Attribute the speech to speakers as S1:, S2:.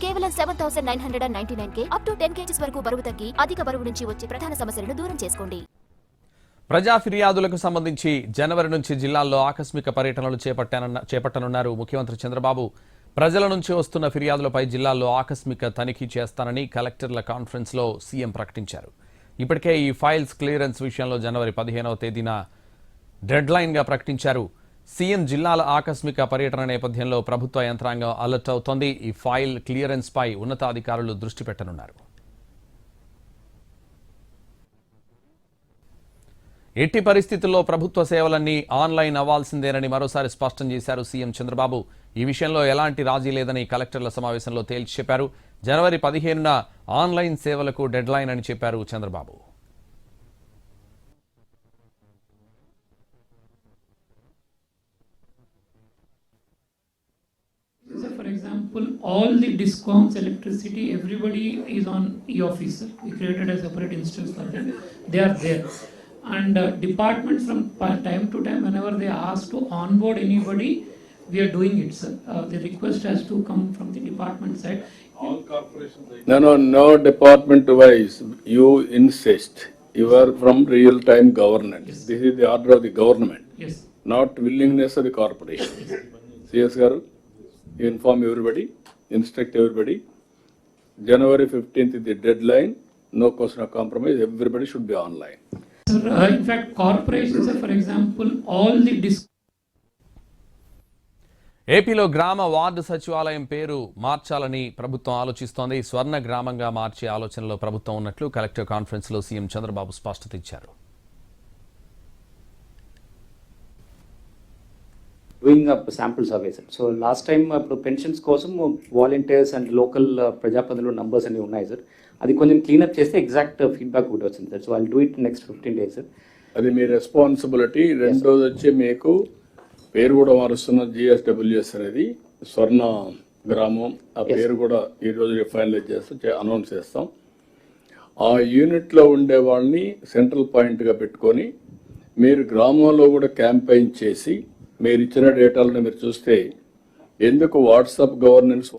S1: కేవలం 7,999K up to 10 kgs వరకు బరువు తగ్గి అధిక బరువు నుంచి వచ్చే ప్రధాన సమస్యలను దూరం చేసుకోండి.
S2: ప్రజా ఫిర్యాదులకు సంబంధించి జనవరి నుంచి జిల్లాల్లో ఆకస్మిక పర్యటనలు చేపట్టనున్నారు ముఖ్యమంత్రి చంద్రబాబు. ప్రజల నుంచి వస్తున్న ఫిర్యాదులపై జిల్లాల్లో ఆకస్మిక తనిఖీ చేస్తానని కలెక్టర్ల కాన్ఫరెన్స్లో సీఎం ప్రకటించారు. ఇప్పటికే ఈ ఫైల్స్ క్లియరెన్స్ విషయంలో జనవరి 15వ తేదీన డెడ్లైన్గా ప్రకటించారు. సీఎం జిల్లాల ఆకస్మిక పర్యటన నేపథ్యంలో ప్రభుత్వ యంత్రాంగం అలర్ట్ అవుతోంది. ఈ ఫైల్ క్లియరెన్స్ పై ఉన్నతాధికారులు దృష్టి పెట్టనున్నారు. ఎట్టి పరిస్థితుల్లో ప్రభుత్వ సేవలన్నీ ఆన్లైన్ అవ్వాల్సిందేనని మరోసారి స్పష్టం చేశారు సీఎం చంద్రబాబు. ఈ విషయంలో ఎలాంటి రాజీ లేదని కలెక్టర్ల సమావేశంలో తేల్చి చెప్పారు. జనవరి 15న ఆన్లైన్ సేవలకు డెడ్లైన్ అని చెప్పారు Chandrababu.
S3: For example, all the discoms, electricity, everybody is on e-office. We created a separate instance for them. They are there. And departments from time to time, whenever they ask to onboard anybody, we are doing it, sir. The request has to come from the department side.
S4: All corporations. No department wise. You insist. You are from real-time governance.
S3: Yes.
S4: This is the order of the government.
S3: Yes.
S4: Not willingness of the corporation. CS Garu, you inform everybody, instruct everybody. January 15th is the deadline. No question of compromise. Everybody should be online.
S3: Sir, in fact, corporations, for example, all the
S2: ఏపీలో గ్రామ ward సచివాలయం పేరు మార్చాలని ప్రభుత్వం ఆలోచిస్తోంది. స్వర్ణ గ్రామంగా మార్చే ఆలోచనలో ప్రభుత్వం ఉన్నట్లు కలెక్టర్ కాన్ఫరెన్స్లో సీఎం చంద్రబాబు స్పష్టత ఇచ్చారు.
S5: Doing up sample surveys. So last time ఇప్పుడు పెన్షన్స్ కోసం వాలంటీర్స్ అండ్ లోకల్ ప్రజాప్రతినిధుల నంబర్స్ అన్ని ఉన్నాయి సార్. అది కొంచెం క్లీనప్ చేస్తే ఎగ్జాక్ట్ ఫీడ్బ్యాక్ ఒకటి వచ్చింది sir. So I do it next 15 days sir.
S4: అది మీ రెస్పాన్సిబిలిటీ. రెండోది వచ్చి మీకు పేరు కూడా మారుస్తున్న GSWS అనేది స్వర్ణ గ్రామం. ఆ పేరు కూడా ఈరోజు ఫైనలైజ్ చేస్తాం, అనౌన్స్ చేస్తాం. ఆ యూనిట్లో ఉండే వాళ్ళని సెంట్రల్ పాయింట్గా పెట్టుకొని మీరు గ్రామంలో కూడా క్యాంపెయిన్ చేసి మీరు ఇచ్చిన డేటాలను మీరు చూస్తే ఎందుకు వాట్సాప్ గవర్నెన్స్